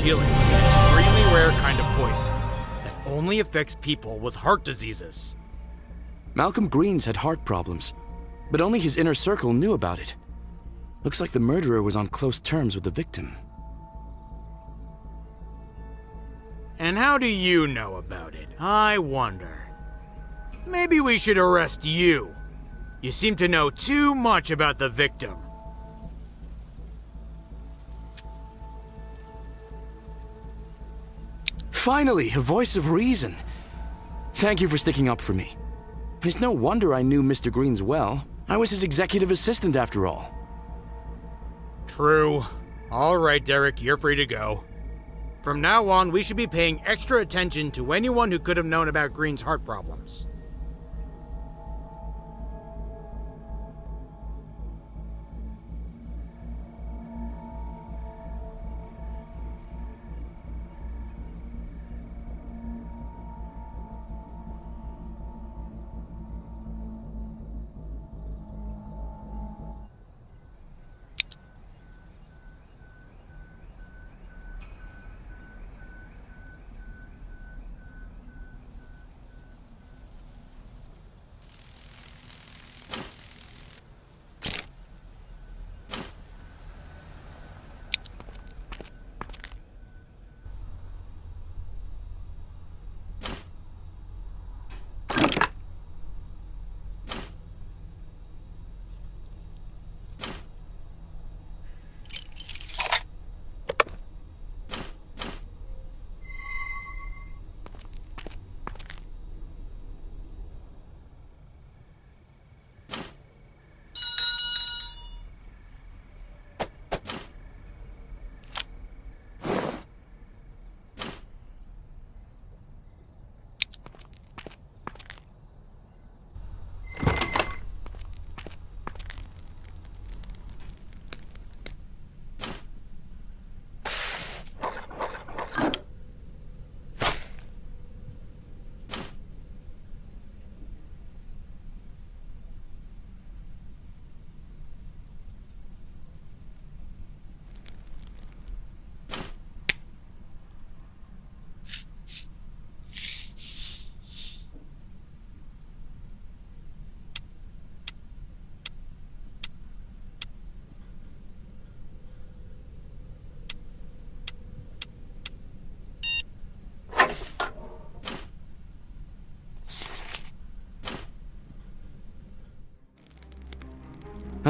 dealing with an extremely rare kind of poison that only affects people with heart diseases. Malcolm Green's had heart problems, but only his inner circle knew about it. Looks like the murderer was on close terms with the victim. And how do you know about it, I wonder? Maybe we should arrest you. You seem to know too much about the victim. Finally, a voice of reason. Thank you for sticking up for me. It's no wonder I knew Mr. Green's well. I was his executive assistant after all. True. All right, Derek, you're free to go. From now on, we should be paying extra attention to anyone who could have known about Green's heart problems.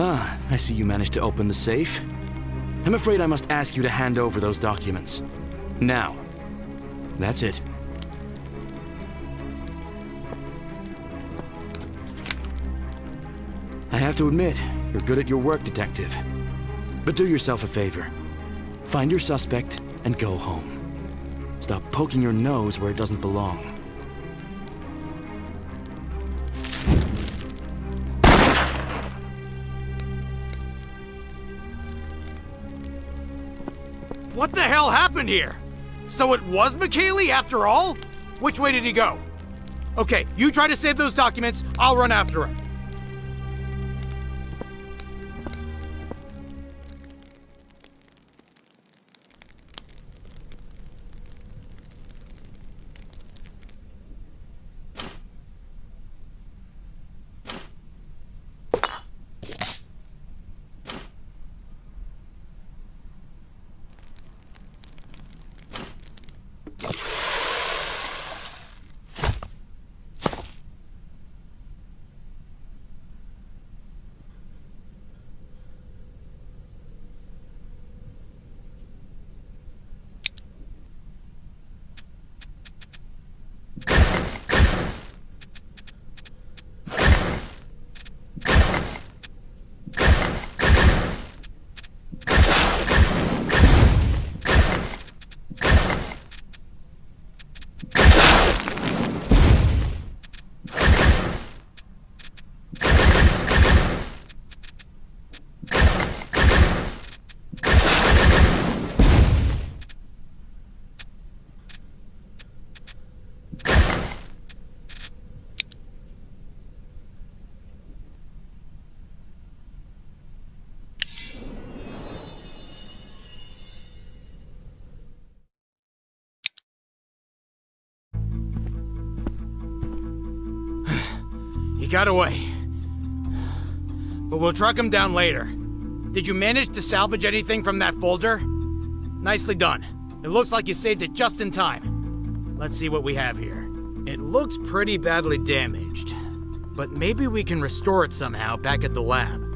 Ah, I see you managed to open the safe. I'm afraid I must ask you to hand over those documents. Now. That's it. I have to admit, you're good at your work, Detective. But do yourself a favor. Find your suspect and go home. Stop poking your nose where it doesn't belong. What the hell happened here? So it was McKaylee after all? Which way did he go? Okay, you try to save those documents, I'll run after him. He got away. But we'll track him down later. Did you manage to salvage anything from that folder? Nicely done. It looks like you saved it just in time. Let's see what we have here. It looks pretty badly damaged, but maybe we can restore it somehow back at the lab.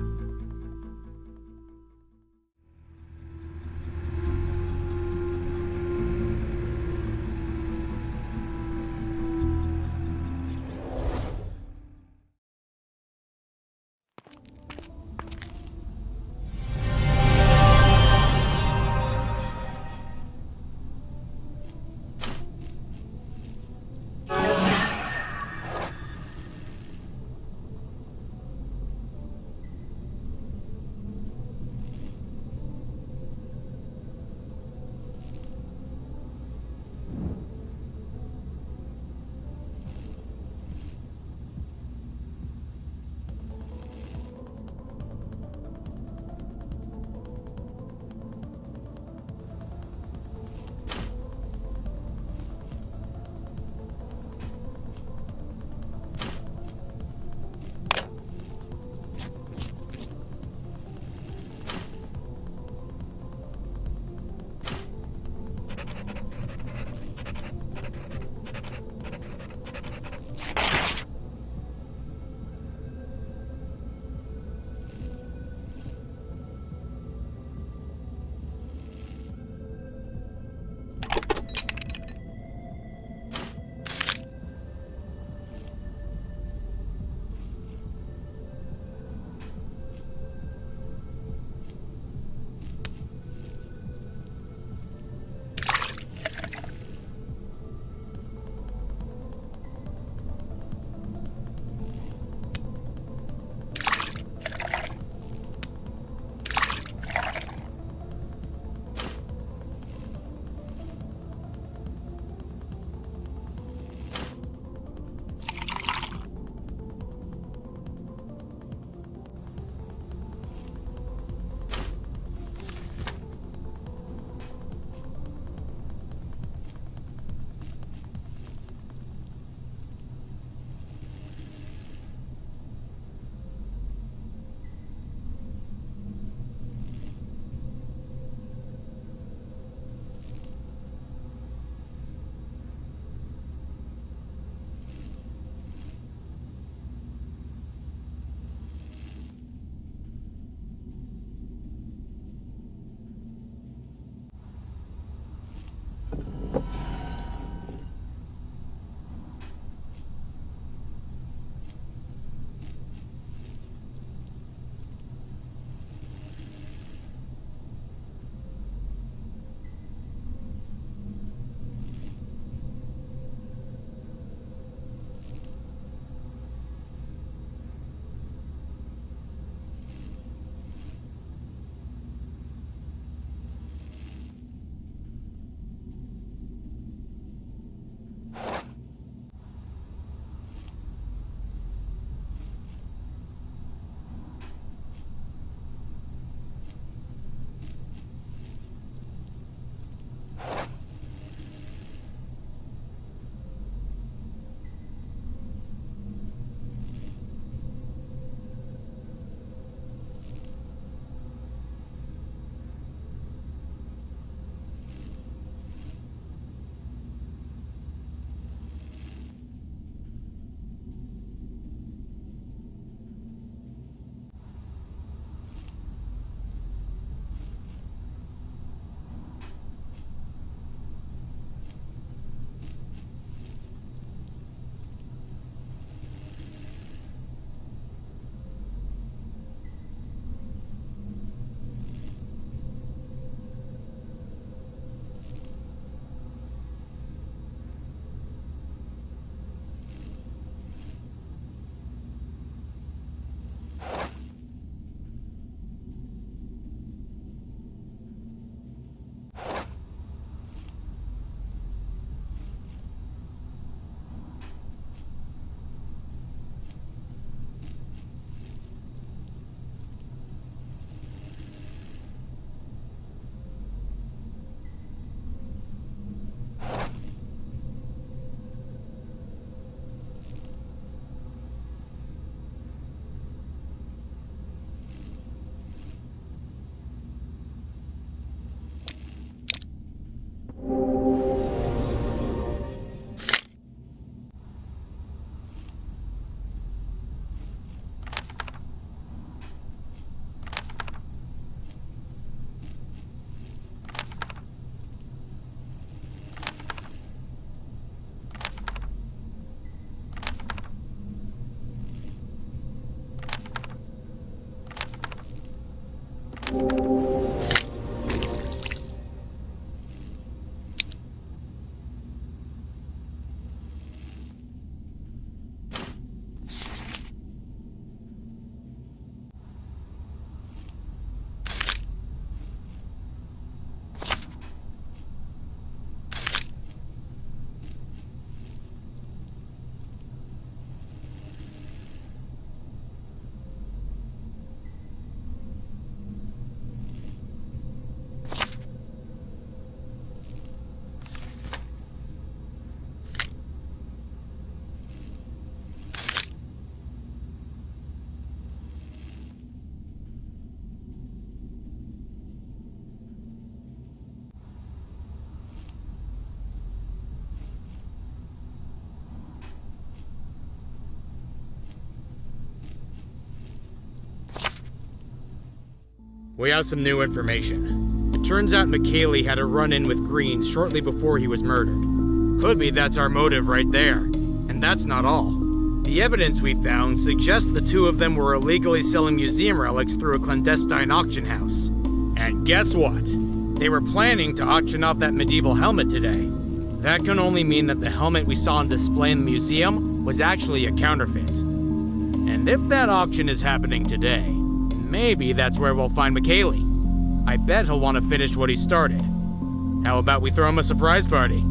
We have some new information. It turns out McKaylee had a run-in with Green shortly before he was murdered. Could be that's our motive right there. And that's not all. The evidence we found suggests the two of them were illegally selling museum relics through a clandestine auction house. And guess what? They were planning to auction off that medieval helmet today. That can only mean that the helmet we saw on display in the museum was actually a counterfeit. And if that auction is happening today, maybe that's where we'll find McKaylee. I bet he'll want to finish what he started. How about we throw him a surprise party?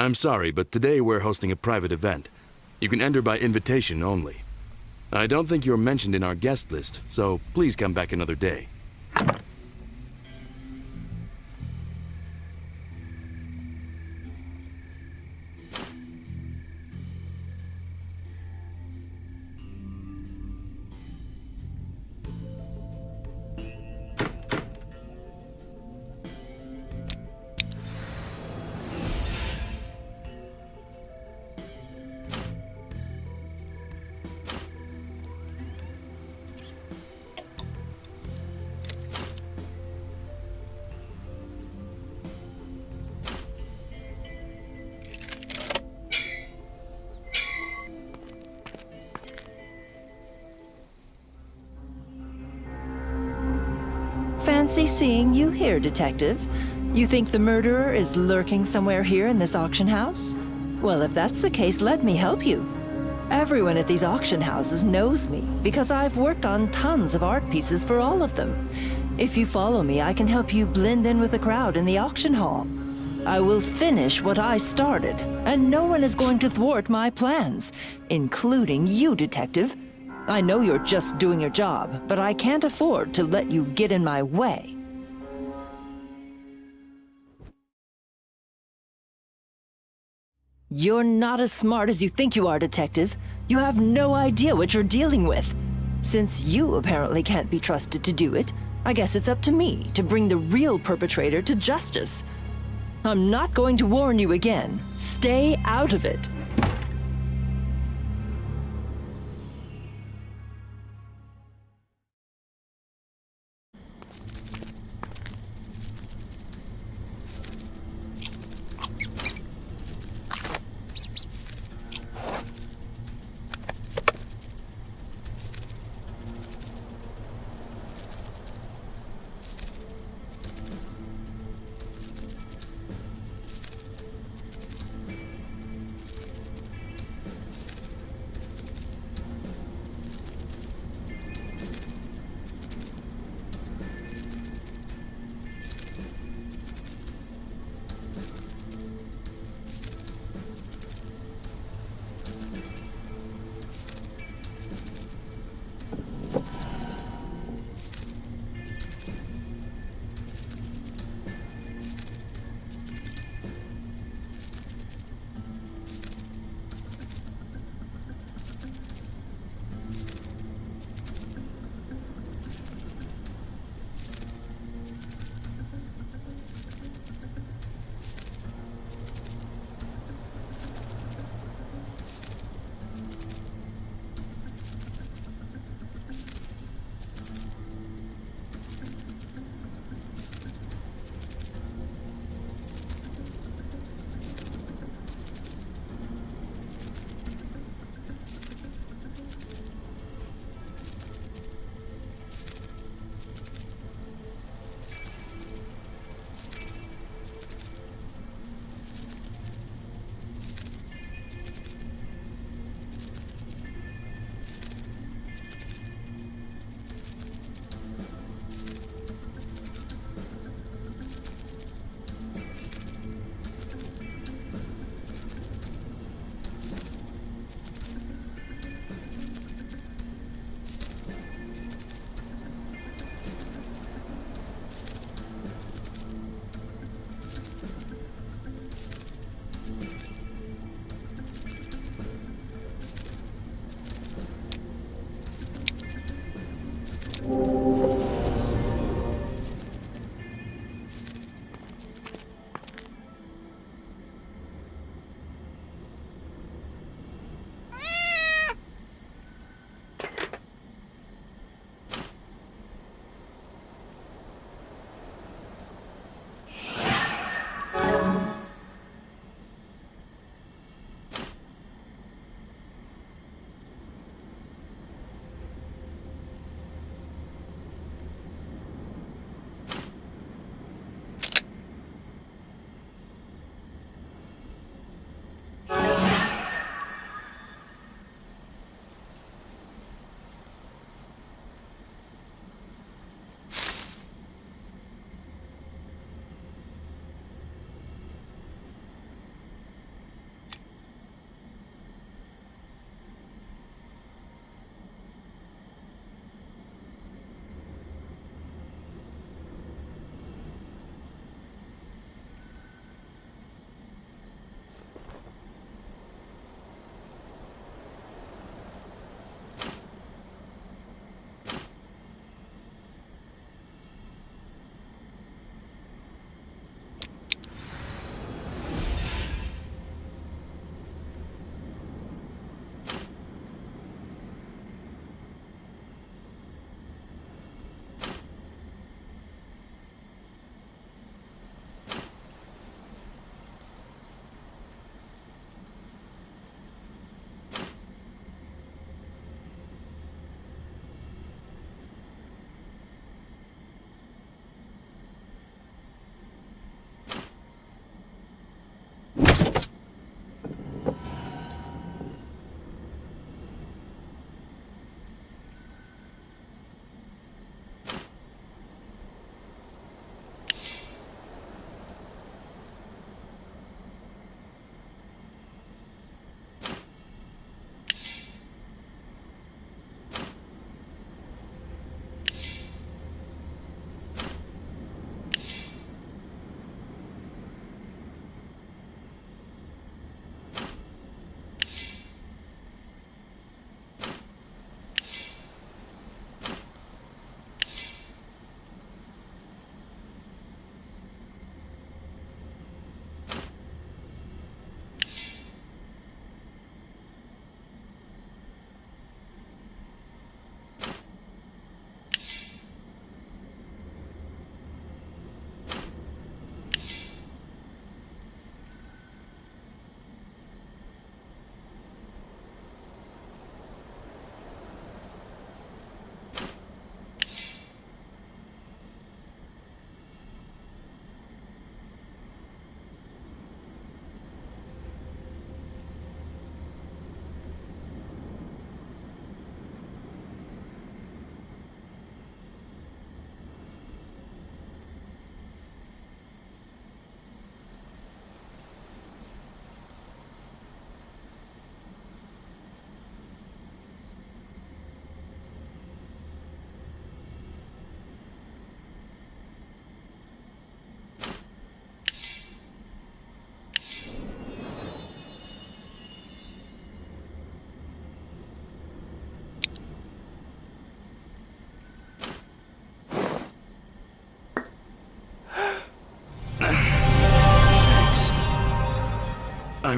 I'm sorry, but today we're hosting a private event. You can enter by invitation only. I don't think you're mentioned in our guest list, so please come back another day. Fancy seeing you here, Detective. You think the murderer is lurking somewhere here in this auction house? Well, if that's the case, let me help you. Everyone at these auction houses knows me because I've worked on tons of art pieces for all of them. If you follow me, I can help you blend in with the crowd in the auction hall. I will finish what I started, and no one is going to thwart my plans, including you, Detective. I know you're just doing your job, but I can't afford to let you get in my way. You're not as smart as you think you are, Detective. You have no idea what you're dealing with. Since you apparently can't be trusted to do it, I guess it's up to me to bring the real perpetrator to justice. I'm not going to warn you again. Stay out of it.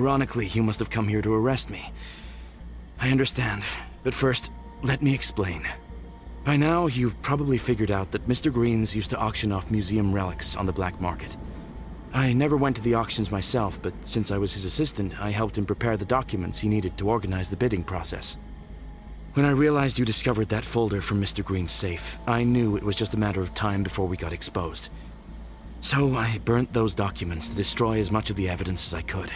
Ironically, you must have come here to arrest me. I understand, but first, let me explain. By now, you've probably figured out that Mr. Greens used to auction off museum relics on the black market. I never went to the auctions myself, but since I was his assistant, I helped him prepare the documents he needed to organize the bidding process. When I realized you discovered that folder from Mr. Green's safe, I knew it was just a matter of time before we got exposed. So I burnt those documents to destroy as much of the evidence as I could.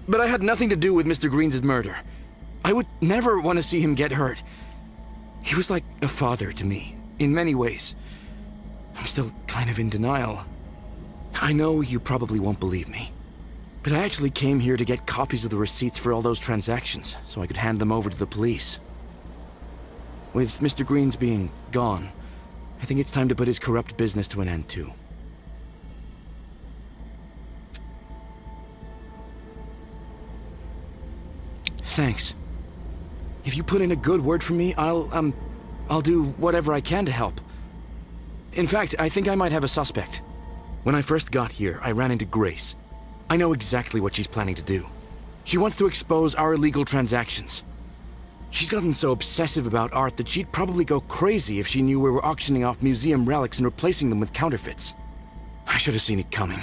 But I had nothing to do with Mr. Green's murder. I would never want to see him get hurt. He was like a father to me, in many ways. I'm still kind of in denial. I know you probably won't believe me, but I actually came here to get copies of the receipts for all those transactions, so I could hand them over to the police. With Mr. Green's being gone, I think it's time to put his corrupt business to an end too. Thanks. If you put in a good word for me, I'll do whatever I can to help. In fact, I think I might have a suspect. When I first got here, I ran into Grace. I know exactly what she's planning to do. She wants to expose our illegal transactions. She's gotten so obsessive about art that she'd probably go crazy if she knew we were auctioning off museum relics and replacing them with counterfeits. I should have seen it coming.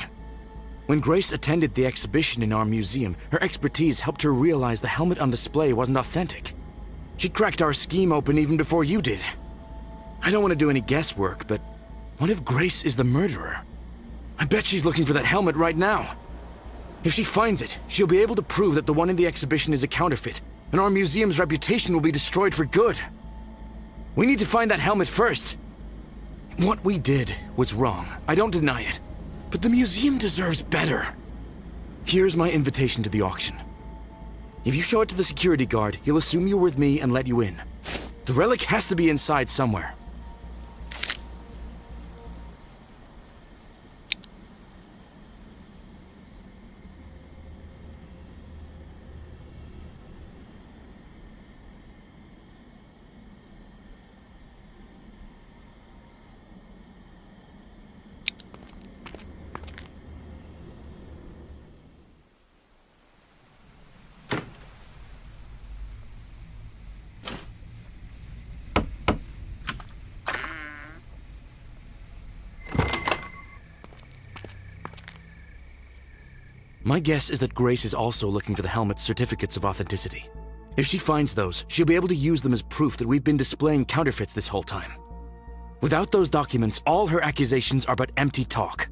When Grace attended the exhibition in our museum, her expertise helped her realize the helmet on display wasn't authentic. She cracked our scheme open even before you did. I don't want to do any guesswork, but what if Grace is the murderer? I bet she's looking for that helmet right now. If she finds it, she'll be able to prove that the one in the exhibition is a counterfeit, and our museum's reputation will be destroyed for good. We need to find that helmet first. What we did was wrong. I don't deny it. But the museum deserves better. Here's my invitation to the auction. If you show it to the security guard, he'll assume you're with me and let you in. The relic has to be inside somewhere. My guess is that Grace is also looking for the helmet's certificates of authenticity. If she finds those, she'll be able to use them as proof that we've been displaying counterfeits this whole time. Without those documents, all her accusations are but empty talk.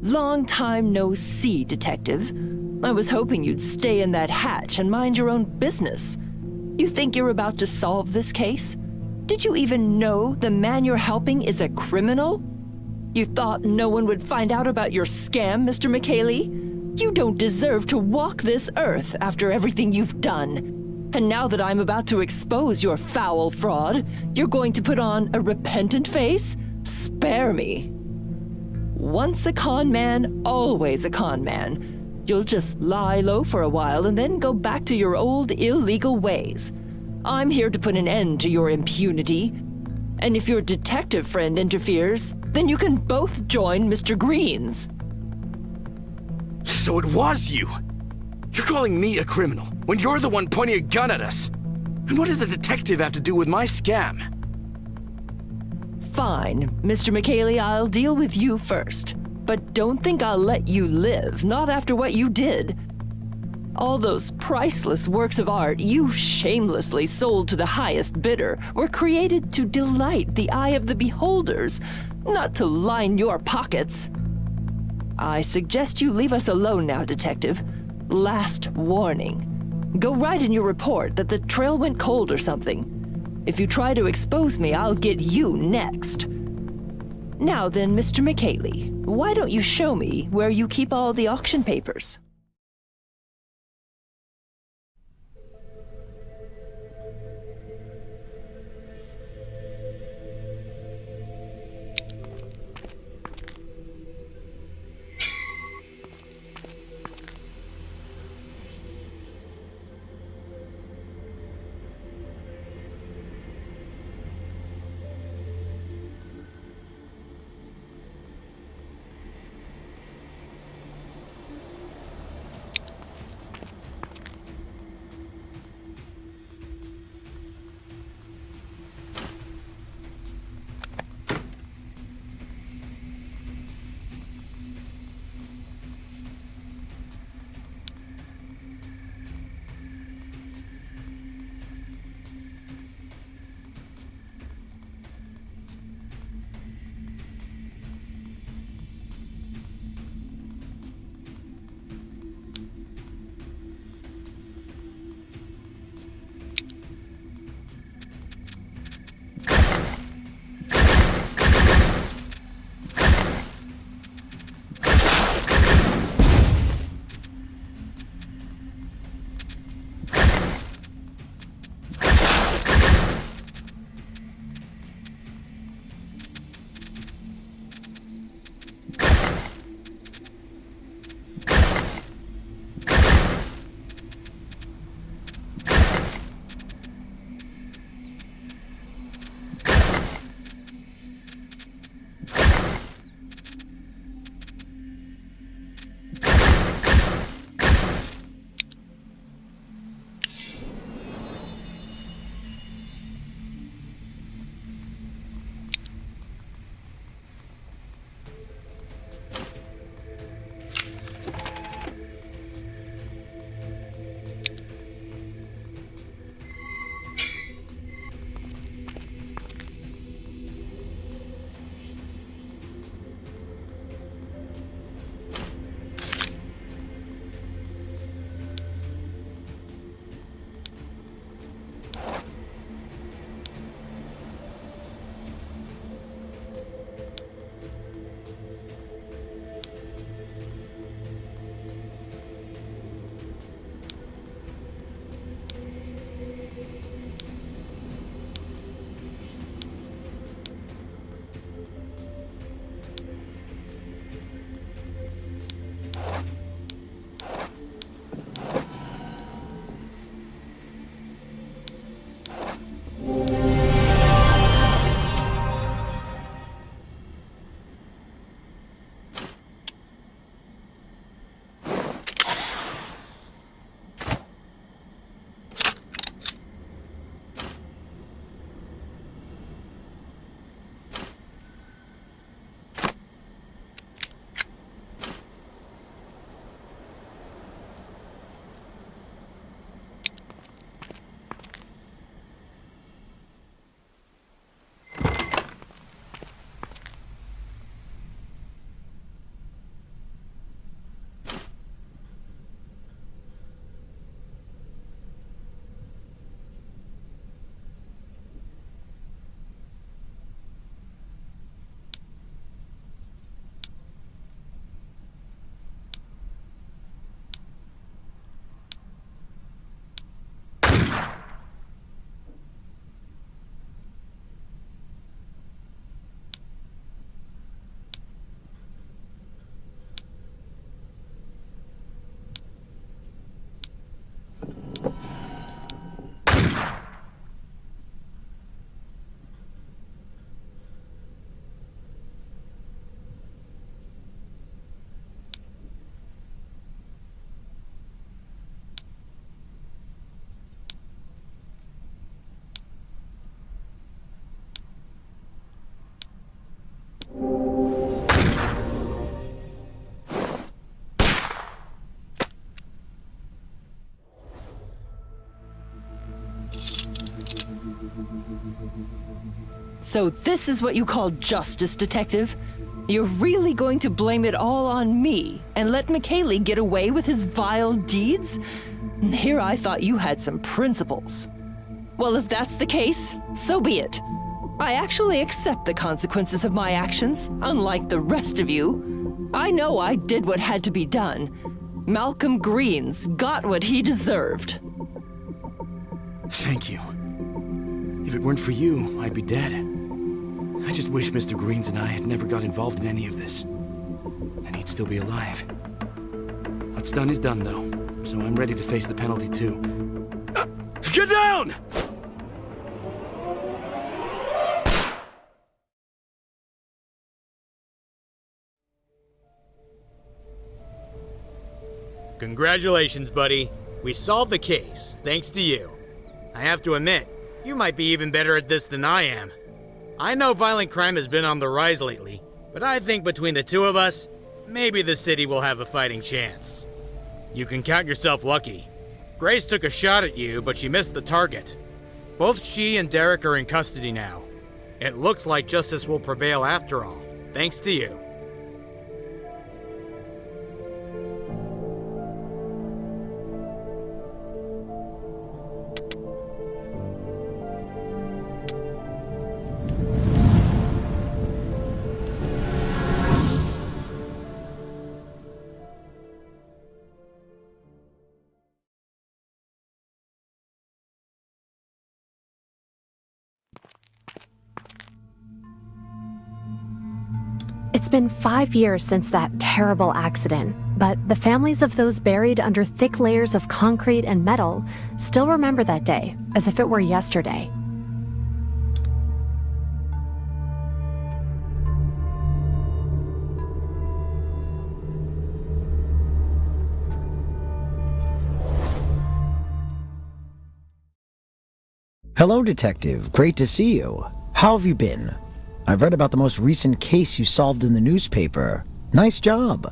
Long time no see, Detective. I was hoping you'd stay in that hatch and mind your own business. You think you're about to solve this case? Did you even know the man you're helping is a criminal? You thought no one would find out about your scam, Mr. McKaylee? You don't deserve to walk this earth after everything you've done. And now that I'm about to expose your foul fraud, you're going to put on a repentant face? Spare me. Once a con man, always a con man. You'll just lie low for a while and then go back to your old illegal ways. I'm here to put an end to your impunity. And if your detective friend interferes, then you can both join Mr. Green's. So it was you! You're calling me a criminal when you're the one pointing a gun at us! And what does the detective have to do with my scam? Fine, Mr. McKaylee, I'll deal with you first. But don't think I'll let you live, not after what you did. All those priceless works of art you shamelessly sold to the highest bidder were created to delight the eye of the beholders, not to line your pockets. I suggest you leave us alone now, Detective. Last warning. Go write in your report that the trail went cold or something. If you try to expose me, I'll get you next. Now then, Mr. McKaylee, why don't you show me where you keep all the auction papers? So this is what you call justice, Detective? You're really going to blame it all on me and let McKaylee get away with his vile deeds? Here I thought you had some principles. Well, if that's the case, so be it. I actually accept the consequences of my actions, unlike the rest of you. I know I did what had to be done. Malcolm Green's got what he deserved. Thank you. If it weren't for you, I'd be dead. I just wish Mr. Greens and I had never got involved in any of this. And he'd still be alive. What's done is done, though, so I'm ready to face the penalty, too. Get down! Congratulations, buddy. We solved the case, thanks to you. I have to admit, you might be even better at this than I am. I know violent crime has been on the rise lately, but I think between the two of us, maybe the city will have a fighting chance. You can count yourself lucky. Grace took a shot at you, but she missed the target. Both she and Derek are in custody now. It looks like justice will prevail after all, thanks to you. It's been 5 years since that terrible accident, but the families of those buried under thick layers of concrete and metal still remember that day as if it were yesterday. Hello, Detective. Great to see you. How have you been? I've read about the most recent case you solved in the newspaper. Nice job.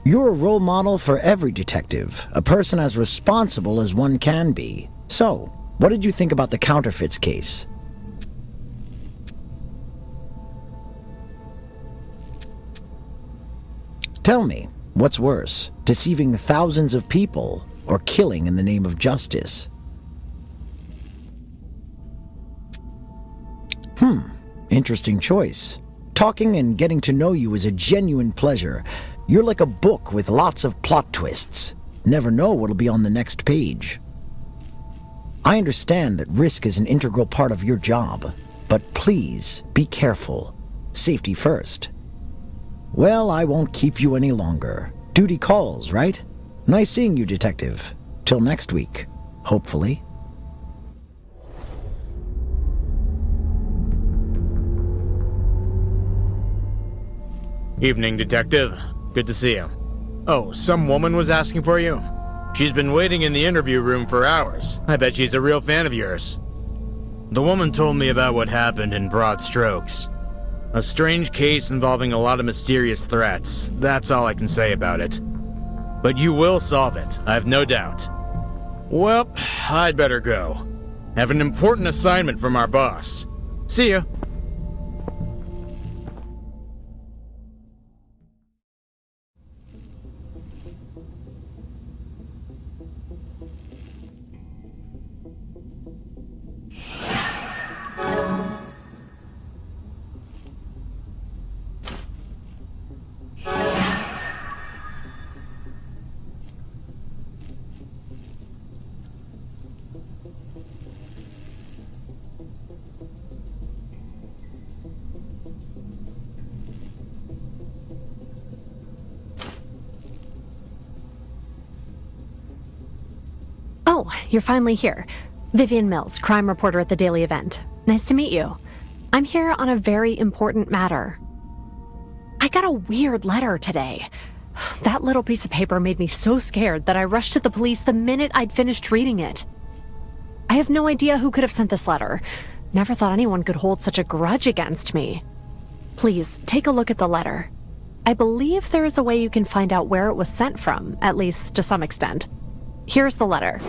You're a role model for every detective, a person as responsible as one can be. So, what did you think about the counterfeits case? Tell me, what's worse, deceiving thousands of people or killing in the name of justice? Interesting choice. Talking and getting to know you is a genuine pleasure. You're like a book with lots of plot twists. Never know what'll be on the next page. I understand that risk is an integral part of your job, but please be careful. Safety first. Well, I won't keep you any longer. Duty calls, right? Nice seeing you, Detective. Till next week, hopefully. Evening, Detective. Good to see you. Oh, some woman was asking for you? She's been waiting in the interview room for hours. I bet she's a real fan of yours. The woman told me about what happened in broad strokes. A strange case involving a lot of mysterious threats. That's all I can say about it. But you will solve it, I've no doubt. Well, I'd better go. Have an important assignment from our boss. See ya. Oh, you're finally here. Vivian Mills, crime reporter at the Daily Event. Nice to meet you. I'm here on a very important matter. I got a weird letter today. That little piece of paper made me so scared that I rushed to the police the minute I'd finished reading it. I have no idea who could have sent this letter. Never thought anyone could hold such a grudge against me. Please, take a look at the letter. I believe there is a way you can find out where it was sent from, at least to some extent. Here's the letter.